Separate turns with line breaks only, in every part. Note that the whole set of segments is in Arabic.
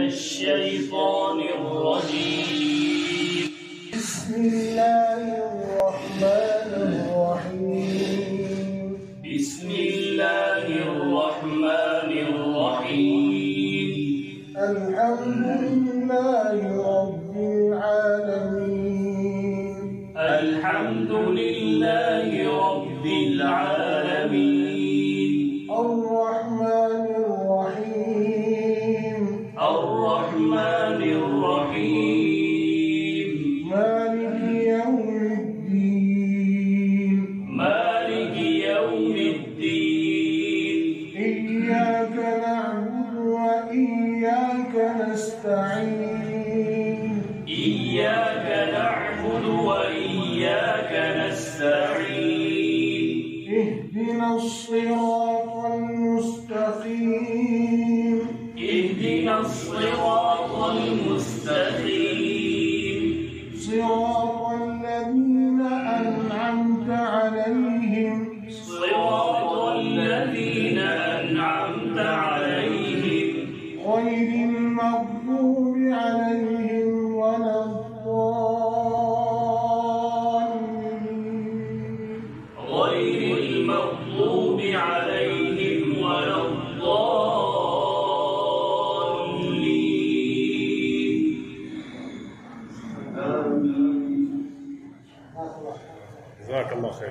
الشيطان الرجيم.
بسم الله الرحمن الرحيم.
بسم الله الرحمن الرحيم.
الحمد لله رب العالمين.
الحمد لله رب العالمين.
الرحمن الرحيم.
الرحمن الرحيم.
مالك يوم الدين.
مالك يوم الدين.
إياك نعبد وإياك نستعين.
إياك نعبد وإياك نستعين.
اهدنا الصراط المستقيم.
اهدنا الصراط المستقيم.
صراط الذين أنعمت عليهم.
صراط الذين أنعمت عليهم.
غير المغضوب عليهم ولا الضالين.
غير المغضوب عليهم ولا الضالين.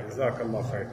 جزاك الله خير.